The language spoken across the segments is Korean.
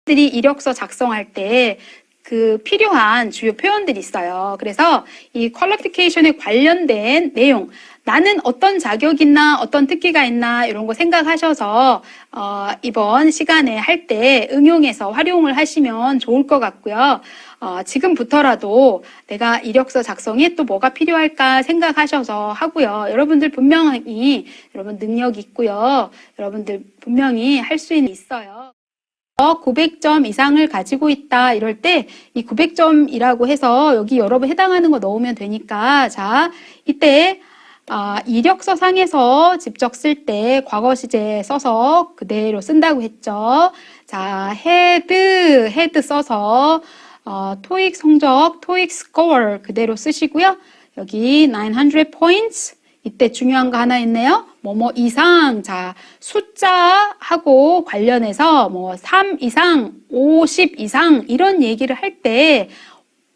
들이 이력서 작성할 때 그 필요한 주요 표현들이 있어요. 그래서 이 퀄리피케이션에 관련된 내용, 나는 어떤 자격이 있나, 어떤 특기가 있나 이런 거 생각하셔서 이번 시간에 할 때 응용해서 활용을 하시면 좋을 것 같고요. 지금부터라도 내가 이력서 작성에 또 뭐가 필요할까 생각하셔서 하고요. 여러분들 분명히 여러분 능력 있고요. 여러분들 분명히 할 수 있어요. 900점 이상을 가지고 있다 이럴 때 이 900점이라고 해서 여기 여러분 해당하는 거 넣으면 되니까 자 이때 이력서 상에서 직접 쓸 때 과거 시제 써서 그대로 쓴다고 했죠. 자 had 써서 토익 성적 토익 score 그대로 쓰시고요. 여기 900 points 이때 중요한 거 하나 있네요. 뭐뭐 이상, 자, 숫자하고 관련해서 뭐 3 이상, 50 이상 이런 얘기를 할 때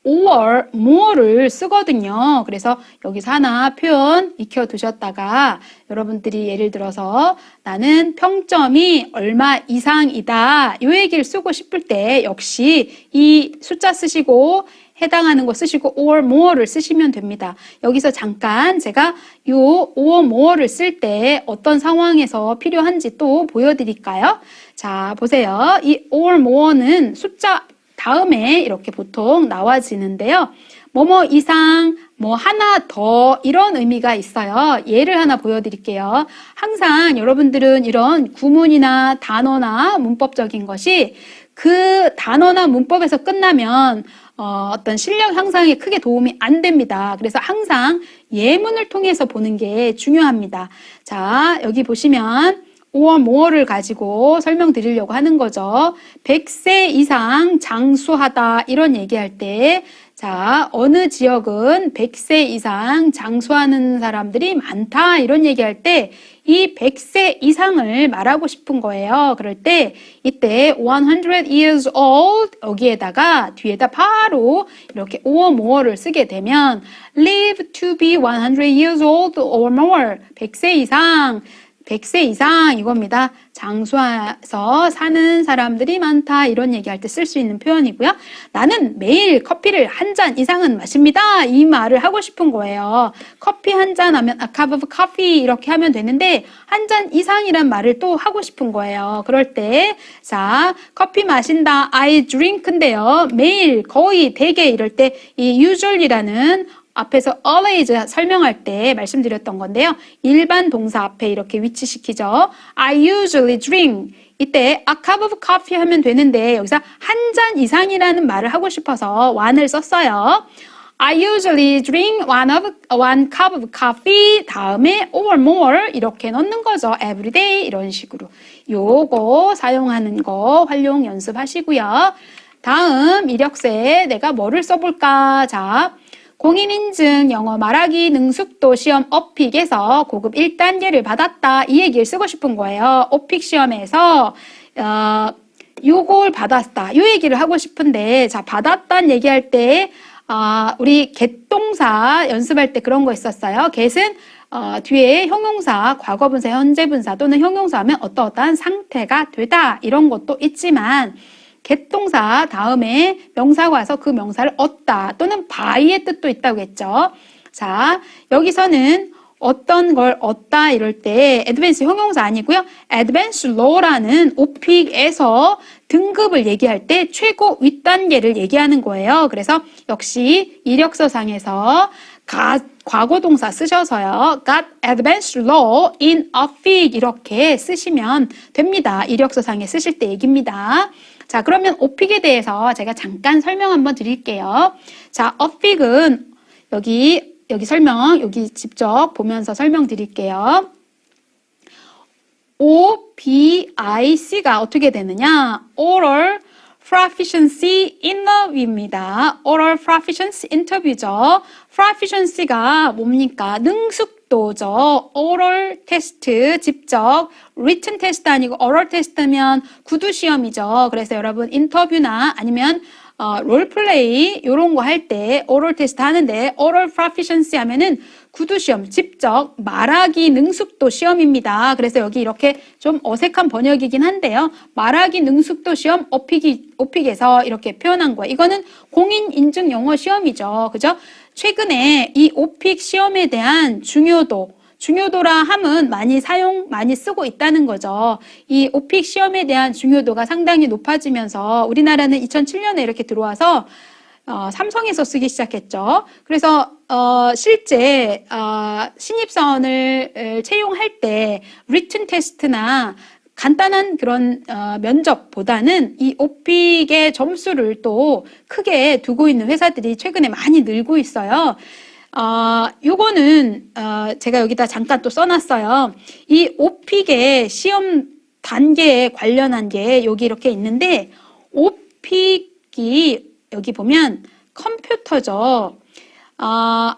or, more를 쓰거든요. 그래서 여기서 하나 표현 익혀두셨다가 여러분들이 예를 들어서 나는 평점이 얼마 이상이다 이 얘기를 쓰고 싶을 때 역시 이 숫자 쓰시고 해당하는 거 쓰시고 or more를 쓰시면 됩니다. 여기서 잠깐 제가 이 or more를 쓸 때 어떤 상황에서 필요한지 또 보여드릴까요? 자, 보세요. 이 or more는 숫자 다음에 이렇게 보통 나와지는데요. 뭐뭐 이상, 뭐 하나 더 이런 의미가 있어요. 예를 하나 보여드릴게요. 항상 여러분들은 이런 구문이나 단어나 문법적인 것이 그 단어나 문법에서 끝나면 어떤 실력 향상에 크게 도움이 안 됩니다. 그래서 항상 예문을 통해서 보는 게 중요합니다. 자, 여기 보시면 or more를 가지고 설명드리려고 하는 거죠. 100세 이상 장수하다 이런 얘기할 때 자, 어느 지역은 100세 이상 장수하는 사람들이 많다 이런 얘기할 때 이 100세 이상을 말하고 싶은 거예요. 그럴 때 이때 100 years old 여기에다가 뒤에다 바로 이렇게 or more를 쓰게 되면 live to be 100 years old or more 100세 이상 100세 이상 이겁니다. 장수해서 사는 사람들이 많다 이런 얘기할 때 쓸 수 있는 표현이고요. 나는 매일 커피를 한 잔 이상은 마십니다. 이 말을 하고 싶은 거예요. 커피 한 잔 하면 a cup of coffee 이렇게 하면 되는데 한 잔 이상이란 말을 또 하고 싶은 거예요. 그럴 때 자 커피 마신다 I drink인데요. 매일 거의 대개 이럴 때 이 usually라는 앞에서 always 설명할 때 말씀드렸던 건데요. 일반 동사 앞에 이렇게 위치시키죠. I usually drink. 이때 a cup of coffee 하면 되는데 여기서 한 잔 이상이라는 말을 하고 싶어서 one을 썼어요. I usually drink one cup of coffee 다음에 or more 이렇게 넣는 거죠. every day 이런 식으로. 요거 사용하는 거 활용 연습하시고요. 다음 이력서에 내가 뭐를 써볼까? 자. 공인인증 영어 말하기 능숙도 시험 어픽에서 고급 1단계를 받았다. 이 얘기를 쓰고 싶은 거예요. 어픽 시험에서 요걸 받았다. 이 얘기를 하고 싶은데 자 받았다는 얘기할 때 우리 get동사 연습할 때 그런 거 있었어요. get은 뒤에 형용사, 과거분사, 현재분사 또는 형용사 하면 어떠한 상태가 되다. 이런 것도 있지만 get동사 다음에 명사가 와서 그 명사를 얻다 또는 by의 뜻도 있다고 했죠. 자, 여기서는 어떤 걸 얻다 이럴 때 advance 형용사 아니고요. advanced law라는 오픽에서 등급을 얘기할 때 최고 윗단계를 얘기하는 거예요. 그래서 역시 이력서상에서 과거 동사 쓰셔서요. got advanced law in a field 이렇게 쓰시면 됩니다. 이력서상에 쓰실 때 얘기입니다. 자, 그러면 오픽에 대해서 제가 잠깐 설명 한번 드릴게요. 자, 어픽은 여기 설명, 여기 직접 보면서 설명드릴게요. OBIC가 어떻게 되느냐? Oral Proficiency Interview입니다. Oral Proficiency Interview죠. Proficiency가 뭡니까? 능숙도죠. Oral 테스트, 직접 written 테스트 아니고 oral 테스트면 구두 시험이죠. 그래서 여러분 인터뷰나 아니면 롤플레이 요런 거 할 때 오럴 테스트 하는데 오럴 프로피션시 하면은 구두 시험, 직접 말하기 능숙도 시험입니다. 그래서 여기 이렇게 좀 어색한 번역이긴 한데요. 말하기 능숙도 시험 오픽에서 이렇게 표현한 거예요. 이거는 공인 인증 영어 시험이죠. 그죠? 최근에 이 오픽 시험에 대한 중요도라 함은 많이 쓰고 있다는 거죠. 이 오픽 시험에 대한 중요도가 상당히 높아지면서 우리나라는 2007년에 이렇게 들어와서 삼성에서 쓰기 시작했죠. 그래서 실제 신입사원을 채용할 때 리튼 테스트나 간단한 그런 면접보다는 이 오픽의 점수를 또 크게 두고 있는 회사들이 최근에 많이 늘고 있어요. 요거는 제가 여기다 잠깐 또 써놨어요. 이 오픽의 시험 단계에 관련한 게 여기 이렇게 있는데 오픽이 여기 보면 컴퓨터죠.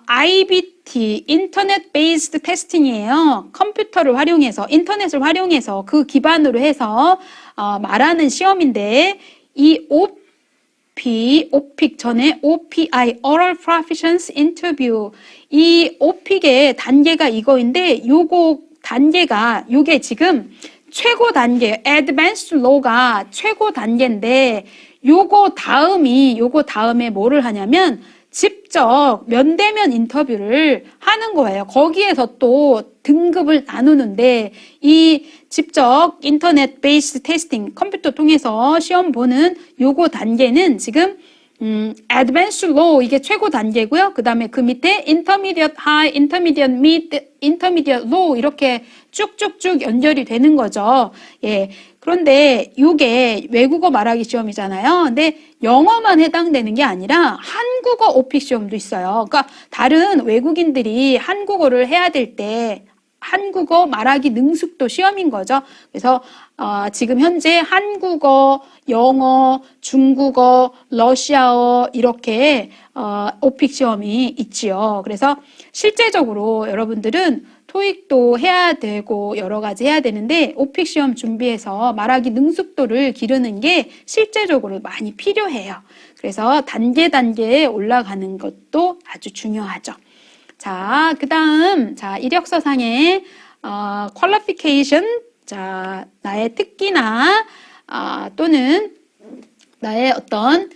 IBT, 인터넷 베이스드 테스팅이에요. 컴퓨터를 활용해서, 인터넷을 활용해서 그 기반으로 해서 말하는 시험인데 이 오픽 전에 OPI, Oral Proficiency Interview. 이 오픽의 단계가 이거인데 요게 지금 최고 단계, Advanced Law가 최고 단계인데 요거 다음에 뭐를 하냐면 직접 면대면 인터뷰를 하는 거예요. 거기에서 또 등급을 나누는데 이 직접 인터넷 베이스 테스팅, 컴퓨터 통해서 시험 보는 요거 단계는 지금 Advanced Low 이게 최고 단계고요. 그 다음에 그 밑에 Intermediate High, Intermediate Mid, Intermediate Low 이렇게 쭉쭉쭉 연결이 되는 거죠. 예. 그런데 이게 외국어 말하기 시험이잖아요. 근데 영어만 해당되는 게 아니라 한국어 오픽 시험도 있어요. 그러니까 다른 외국인들이 한국어를 해야 될 때 한국어 말하기 능숙도 시험인 거죠. 그래서 지금 현재 한국어, 영어, 중국어, 러시아어 이렇게 오픽 시험이 있지요. 그래서 실제적으로 여러분들은 토익도 해야 되고 여러 가지 해야 되는데 오픽 시험 준비해서 말하기 능숙도를 기르는 게 실제적으로 많이 필요해요. 그래서 단계 올라가는 것도 아주 중요하죠. 자, 그 다음, 이력서상의, qualification, 나의 특기나, 또는 나의 어떤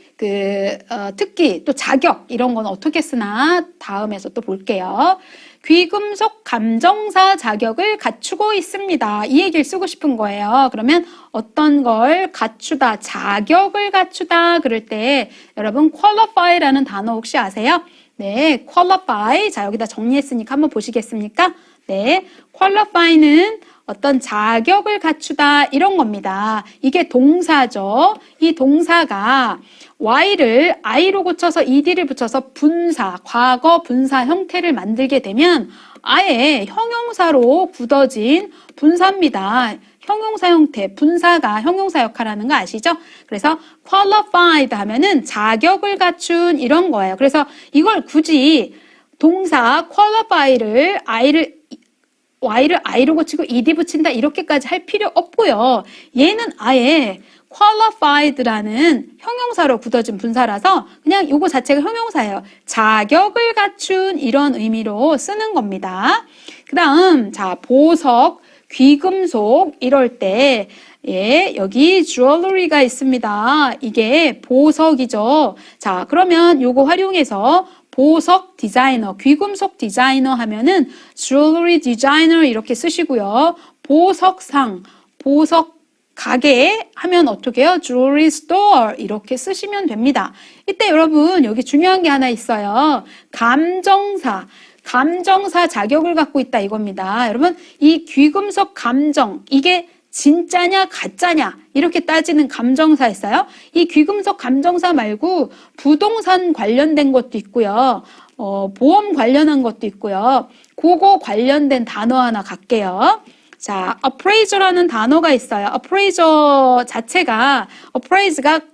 특기, 또 자격, 이런 건 어떻게 쓰나 다음에서 또 볼게요. 귀금속 감정사 자격을 갖추고 있습니다. 이 얘기를 쓰고 싶은 거예요. 그러면 어떤 걸 갖추다, 자격을 갖추다 그럴 때 여러분 qualify라는 단어 혹시 아세요? 네, qualify. 자, 여기다 정리했으니까 한번 보시겠습니까? 네, qualify는 어떤 자격을 갖추다 이런 겁니다. 이게 동사죠. 이 동사가 y를 i로 고쳐서 ed를 붙여서 분사, 과거 분사 형태를 만들게 되면 아예 형용사로 굳어진 분사입니다. 형용사 형태, 분사가 형용사 역할하는 거 아시죠? 그래서 qualified 하면은 자격을 갖춘 이런 거예요. 그래서 이걸 굳이 동사 qualify를 y를 i로 고치고 ed 붙인다 이렇게까지 할 필요 없고요. 얘는 아예 qualified라는 형용사로 굳어진 분사라서 그냥 이거 자체가 형용사예요. 자격을 갖춘 이런 의미로 쓰는 겁니다. 그 다음 보석, 귀금속 이럴 때 여기 jewelry가 있습니다. 이게 보석이죠. 자, 그러면 요거 활용해서 보석 디자이너, 귀금속 디자이너 하면은 jewelry designer 이렇게 쓰시고요. 보석상, 보석 가게 하면 어떻게 해요? jewelry store 이렇게 쓰시면 됩니다. 이때 여러분 여기 중요한 게 하나 있어요. 감정사 자격을 갖고 있다 이겁니다. 여러분 이 귀금속 감정 이게 진짜냐 가짜냐 이렇게 따지는 감정사 있어요. 이 귀금속 감정사 말고 부동산 관련된 것도 있고요. 보험 관련한 것도 있고요. 그거 관련된 단어 하나 갈게요. 자, appraiser라는 단어가 있어요. appraise가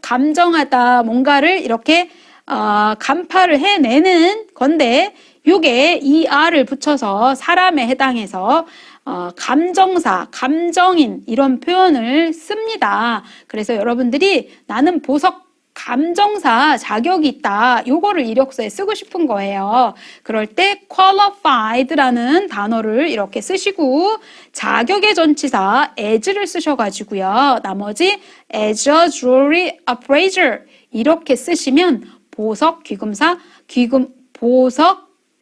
감정하다, 뭔가를 이렇게 간파를 해내는 건데 요게 ER을 붙여서 사람에 해당해서 감정사, 감정인 이런 표현을 씁니다. 그래서 여러분들이 나는 보석 감정사 자격이 있다. 요거를 이력서에 쓰고 싶은 거예요. 그럴 때 qualified라는 단어를 이렇게 쓰시고 자격의 전치사 as를 쓰셔가지고요. 나머지 as a jewelry appraiser 이렇게 쓰시면 보석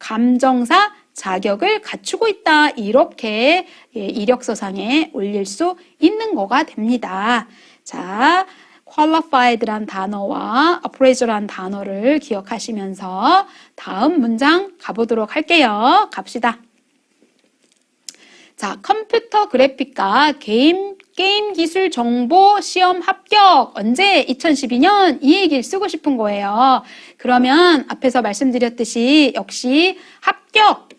감정사 자격을 갖추고 있다. 이렇게 이력서상에 올릴 수 있는 거가 됩니다. 자, qualified란 단어와 appraiser란 단어를 기억하시면서 다음 문장 가보도록 할게요. 갑시다. 자, 컴퓨터 그래픽과 게임 기술 정보 시험 합격 언제? 2012년 이 얘기를 쓰고 싶은 거예요. 그러면 앞에서 말씀드렸듯이 역시 합격,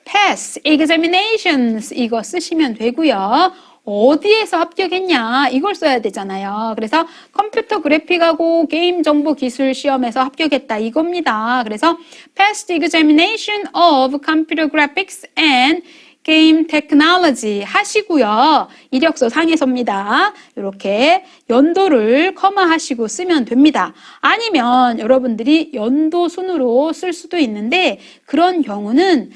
pass, examinations 이거 쓰시면 되고요. 어디에서 합격했냐 이걸 써야 되잖아요. 그래서 컴퓨터 그래픽하고 게임 정보 기술 시험에서 합격했다 이겁니다. 그래서 passed examination of computer graphics and 게임 테크놀로지 하시고요. 이력서 상에서입니다. 이렇게 연도를 커마하시고 쓰면 됩니다. 아니면 여러분들이 연도 순으로 쓸 수도 있는데 그런 경우는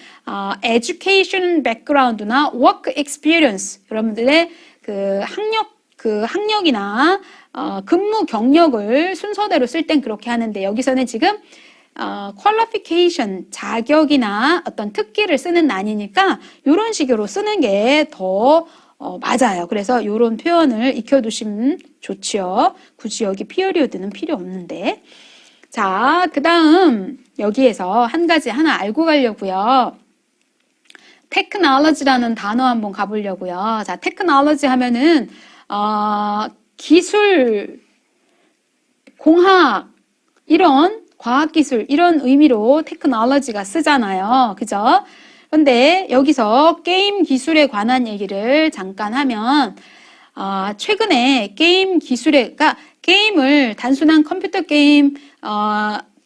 education background나 work experience 여러분들의 그 학력이나 근무 경력을 순서대로 쓸 땐 그렇게 하는데 여기서는 지금 qualification, 자격이나 어떤 특기를 쓰는 난이니까 이런 식으로 쓰는 게 더 맞아요. 그래서 이런 표현을 익혀두시면 좋지요. 굳이 여기 period는 필요 없는데. 자, 그 다음 여기에서 한 가지 하나 알고 가려고요. technology라는 단어 한번 가보려고요. 자, technology 하면은 기술, 공학 이런 과학기술 이런 의미로 테크놀로지가 쓰잖아요. 그죠? 그런데 여기서 게임 기술에 관한 얘기를 잠깐 하면 최근에 게임 기술에 그러니까 게임을 단순한 컴퓨터 게임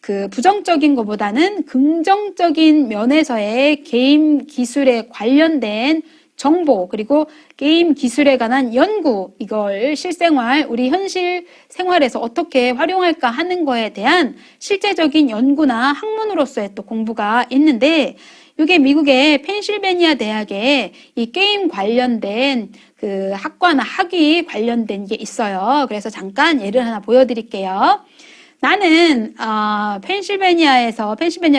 그 부정적인 것보다는 긍정적인 면에서의 게임 기술에 관련된 정보 그리고 게임 기술에 관한 연구 이걸 실생활 우리 현실 생활에서 어떻게 활용할까 하는 거에 대한 실제적인 연구나 학문으로서의 또 공부가 있는데 이게 미국의 펜실베니아 대학에 이 게임 관련된 그 학과나 학위 관련된 게 있어요. 그래서 잠깐 예를 하나 보여드릴게요. 나는 펜실베니아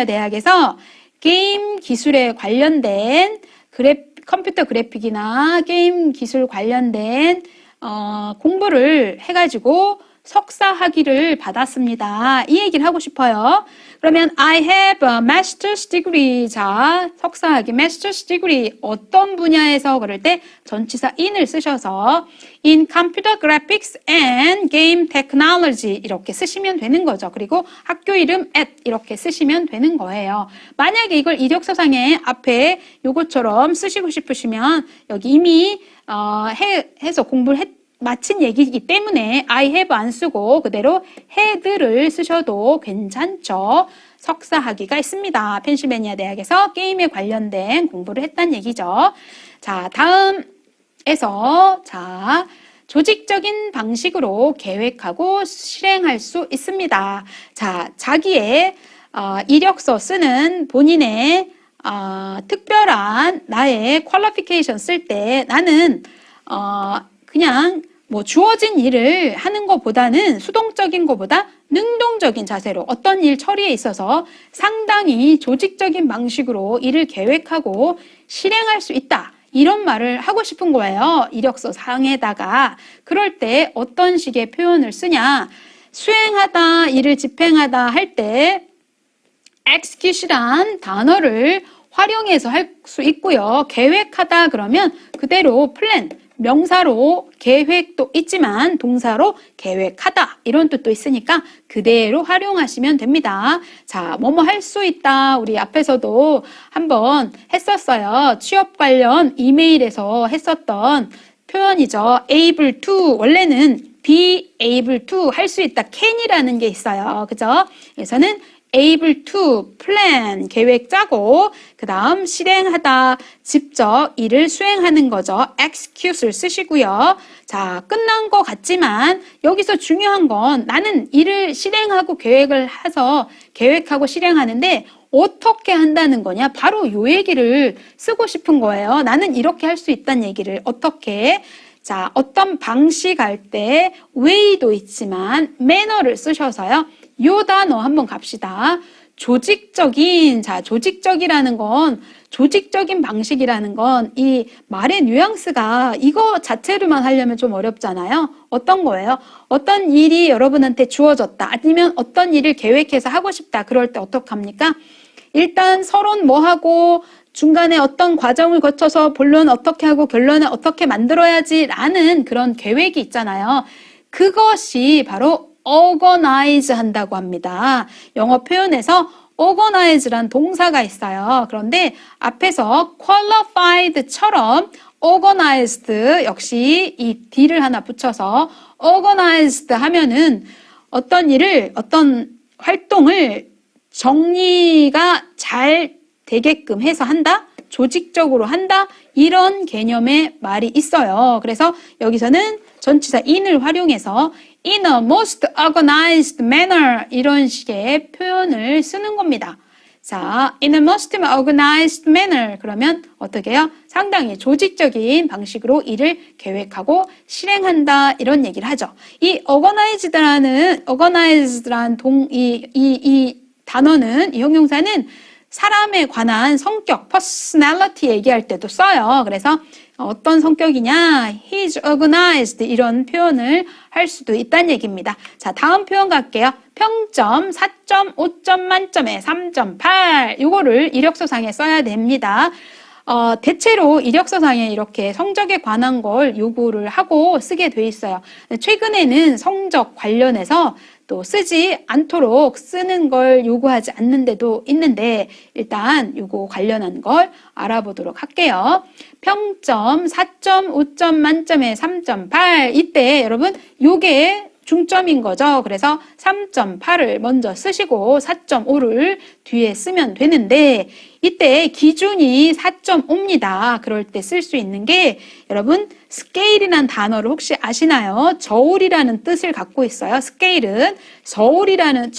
대학에서 게임 기술에 관련된 컴퓨터 그래픽이나 게임 기술 관련된 공부를 해가지고 석사 학위를 받았습니다. 이 얘기를 하고 싶어요. 그러면 I have a master's degree. 자, 석사 학위, master's degree 어떤 분야에서 그럴 때 전치사 in을 쓰셔서 in computer graphics and game technology 이렇게 쓰시면 되는 거죠. 그리고 학교 이름 at 이렇게 쓰시면 되는 거예요. 만약에 이걸 이력서상에 앞에 요것처럼 쓰시고 싶으시면 여기 이미 해서 공부를 마친 얘기이기 때문에 I have 안 쓰고 그대로 had를 쓰셔도 괜찮죠. 석사 학위가 있습니다. 펜실베니아 대학에서 게임에 관련된 공부를 했다는 얘기죠. 자, 다음에서 자, 조직적인 방식으로 계획하고 실행할 수 있습니다. 자, 자기의 이력서 쓰는 본인의 특별한 나의 퀄리피케이션 쓸 때 나는 그냥 뭐 주어진 일을 하는 것보다는 수동적인 것보다 능동적인 자세로 어떤 일 처리에 있어서 상당히 조직적인 방식으로 일을 계획하고 실행할 수 있다. 이런 말을 하고 싶은 거예요. 이력서 상에다가. 그럴 때 어떤 식의 표현을 쓰냐. 수행하다, 일을 집행하다 할 때 execute란 단어를 활용해서 할 수 있고요. 계획하다 그러면 그대로 plan, 명사로 계획도 있지만 동사로 계획하다 이런 뜻도 있으니까 그대로 활용하시면 됩니다. 자, 뭐뭐 할 수 있다. 우리 앞에서도 한번 했었어요. 취업 관련 이메일에서 했었던 표현이죠. able to 원래는 be able to 할 수 있다. can이라는 게 있어요. 그죠? 그래서는 able to plan 계획 짜고 그 다음 실행하다 직접 일을 수행하는 거죠. execute를 쓰시고요. 자, 끝난 것 같지만 여기서 중요한 건 나는 일을 실행하고 계획을 해서 계획하고 실행하는데 어떻게 한다는 거냐? 바로 요 얘기를 쓰고 싶은 거예요. 나는 이렇게 할 수 있다는 얘기를 어떻게? 자, 어떤 방식 할 때 way도 있지만 manner를 쓰셔서요. 요 단어 한번 갑시다. 조직적인, 자, 조직적이라는 건, 조직적인 방식이라는 건 이 말의 뉘앙스가 이거 자체로만 하려면 좀 어렵잖아요. 어떤 거예요? 어떤 일이 여러분한테 주어졌다. 아니면 어떤 일을 계획해서 하고 싶다. 그럴 때 어떡합니까? 일단 서론 뭐 하고 중간에 어떤 과정을 거쳐서 본론 어떻게 하고 결론을 어떻게 만들어야지 라는 그런 계획이 있잖아요. 그것이 바로 organize 한다고 합니다. 영어 표현에서 organize란 동사가 있어요. 그런데 앞에서 qualified처럼 organized 역시 이 d를 하나 붙여서 organized 하면은 어떤 일을, 어떤 활동을 정리가 잘 되게끔 해서 한다? 조직적으로 한다? 이런 개념의 말이 있어요. 그래서 여기서는 전치사 in을 활용해서 in a most organized manner 이런 식의 표현을 쓰는 겁니다. 자, in a most organized manner 그러면 어떻게 해요? 상당히 조직적인 방식으로 일을 계획하고 실행한다 이런 얘기를 하죠. 이 organized라는 이 단어는 이 형용사는 사람에 관한 성격, personality 얘기할 때도 써요. 그래서 어떤 성격이냐, he's organized 이런 표현을 할 수도 있다는 얘기입니다. 자, 다음 표현 갈게요. 평점 4점, 5점 만점에 3.8 이거를 이력서상에 써야 됩니다. 대체로 이력서상에 이렇게 성적에 관한 걸 요구를 하고 쓰게 돼 있어요. 최근에는 성적 관련해서 또 쓰지 않도록 쓰는 걸 요구하지 않는 데도 있는데 일단 요거 관련한 걸 알아보도록 할게요. 평점 4점, 5점 만점에 3.8 이때 여러분 요게 중점인 거죠. 그래서 3.8을 먼저 쓰시고 4.5를 뒤에 쓰면 되는데 이때 기준이 4.5입니다. 그럴 때 쓸 수 있는 게 여러분 스케일이라는 단어를 혹시 아시나요? 저울이라는 뜻을 갖고 있어요. 스케일은 저울이라는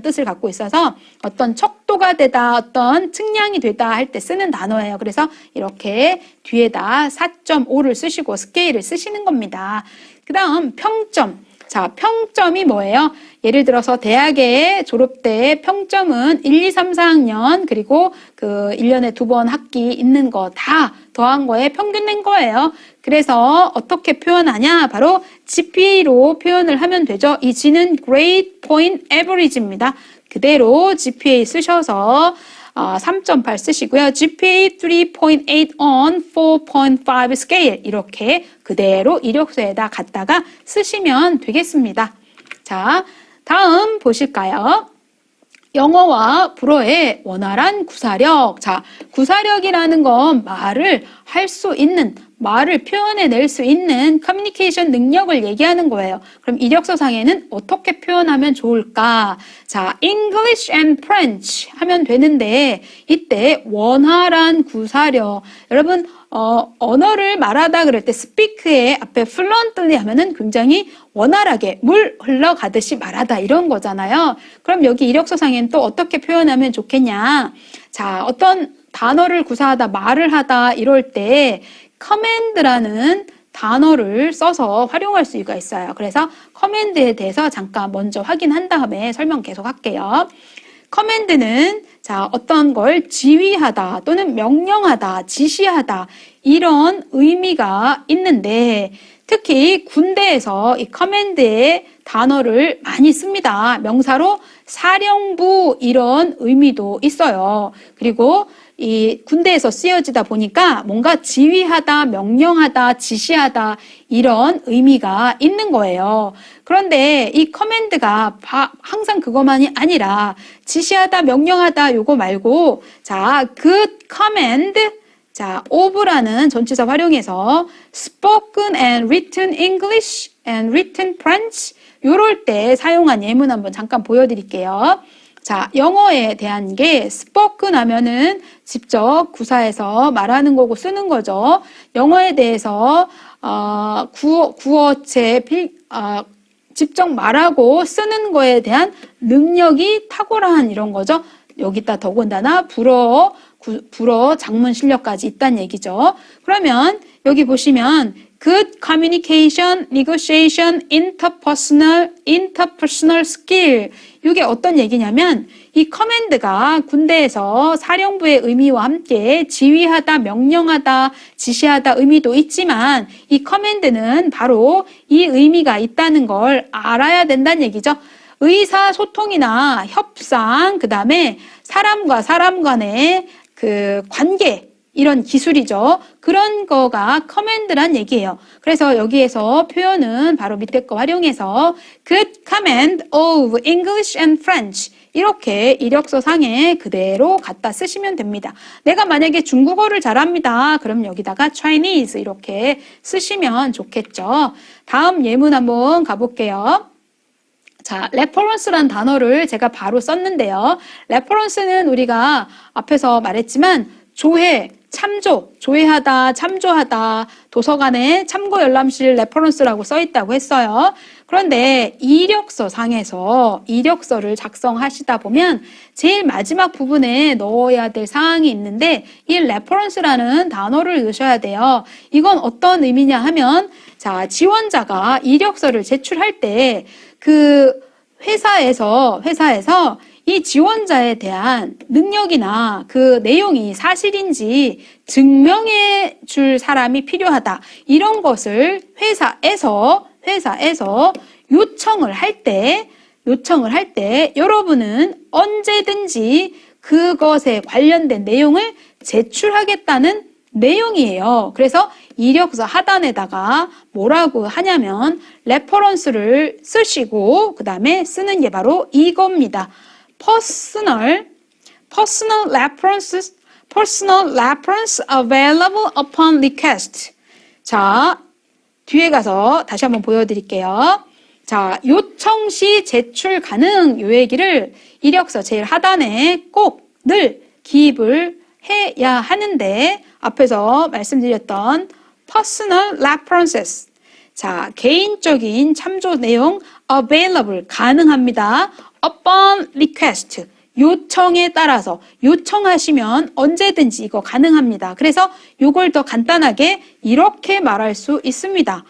뜻을 갖고 있어서 어떤 척도가 되다, 어떤 측량이 되다 할 때 쓰는 단어예요. 그래서 이렇게 뒤에다 4.5를 쓰시고 스케일을 쓰시는 겁니다. 그 다음 평점. 자, 평점이 뭐예요? 예를 들어서 대학에 졸업 때 평점은 1, 2, 3, 4학년 그리고 그 1년에 2번 학기 있는 거 다 더한 거에 평균 낸 거예요. 그래서 어떻게 표현하냐? 바로 GPA로 표현을 하면 되죠. 이 G는 Grade Point Average입니다. 그대로 GPA 쓰셔서 3.8 쓰시고요. GPA 3.8 on 4.5 scale 이렇게 그대로 이력서에다 갖다가 쓰시면 되겠습니다. 자, 다음 보실까요? 영어와 불어의 원활한 구사력. 자, 구사력이라는 건 말을 할 수 있는, 말을 표현해낼 수 있는 커뮤니케이션 능력을 얘기하는 거예요. 그럼 이력서상에는 어떻게 표현하면 좋을까? 자, English and French 하면 되는데 이때 원활한 구사력. 여러분 언어를 말하다 그럴 때 speak의 앞에 fluently 하면은 굉장히 원활하게 물 흘러가듯이 말하다 이런 거잖아요. 그럼 여기 이력서상에는 또 어떻게 표현하면 좋겠냐? 자, 어떤 단어를 구사하다, 말을 하다 이럴 때 command라는 단어를 써서 활용할 수가 있어요. 그래서 command에 대해서 잠깐 먼저 확인한 다음에 설명 계속 할게요. command는 자, 어떤 걸 지휘하다 또는 명령하다, 지시하다 이런 의미가 있는데 특히 군대에서 이 command의 단어를 많이 씁니다. 명사로 사령부 이런 의미도 있어요. 그리고 이 군대에서 쓰여지다 보니까 뭔가 지휘하다, 명령하다, 지시하다 이런 의미가 있는 거예요. 그런데 이 커맨드가 항상 그것만이 아니라 지시하다, 명령하다 요거 말고 자, good command 자, of라는 전치사 활용해서 spoken and written English and written French 요럴 때 사용한 예문 한번 잠깐 보여드릴게요. 자, 영어에 대한 게 spoken 하면은 직접 구사해서 말하는 거고 쓰는 거죠. 영어에 대해서 구어체 직접 말하고 쓰는 거에 대한 능력이 탁월한 이런 거죠. 여기다 더군다나 불어 장문 실력까지 있다는 얘기죠. 그러면 여기 보시면 good communication, negotiation, interpersonal skill. 이게 어떤 얘기냐면 이 커맨드가 군대에서 사령부의 의미와 함께 지휘하다, 명령하다, 지시하다 의미도 있지만 이 커맨드는 바로 이 의미가 있다는 걸 알아야 된다는 얘기죠. 의사소통이나 협상, 그 다음에 사람과 사람 간의 그 관계, 이런 기술이죠. 그런 거가 커맨드란 얘기예요. 그래서 여기에서 표현은 바로 밑에 거 활용해서 good command of English and French 이렇게 이력서 상에 그대로 갖다 쓰시면 됩니다. 내가 만약에 중국어를 잘합니다. 그럼 여기다가 Chinese 이렇게 쓰시면 좋겠죠. 다음 예문 한번 가볼게요. 자, reference란 단어를 제가 바로 썼는데요. reference는 우리가 앞에서 말했지만 조회, 참조, 조회하다, 참조하다, 도서관에 참고 열람실 레퍼런스라고 써 있다고 했어요. 그런데 이력서 상에서 이력서를 작성하시다 보면 제일 마지막 부분에 넣어야 될 사항이 있는데 이 레퍼런스라는 단어를 넣으셔야 돼요. 이건 어떤 의미냐 하면 자, 지원자가 이력서를 제출할 때 그 회사에서 이 지원자에 대한 능력이나 그 내용이 사실인지 증명해 줄 사람이 필요하다. 이런 것을 회사에서 요청을 할 때 여러분은 언제든지 그것에 관련된 내용을 제출하겠다는 내용이에요. 그래서 이력서 하단에다가 뭐라고 하냐면 레퍼런스를 쓰시고 그 다음에 쓰는 게 바로 이겁니다. personal reference available upon request. 자, 뒤에 가서 다시 한번 보여드릴게요. 자, 요청 시 제출 가능 요 얘기를 이력서 제일 하단에 꼭 늘 기입을 해야 하는데 앞에서 말씀드렸던 personal references. 자, 개인적인 참조 내용 available 가능합니다. upon request 요청에 따라서 요청하시면 언제든지 이거 가능합니다. 그래서 이걸 더 간단하게 이렇게 말할 수 있습니다.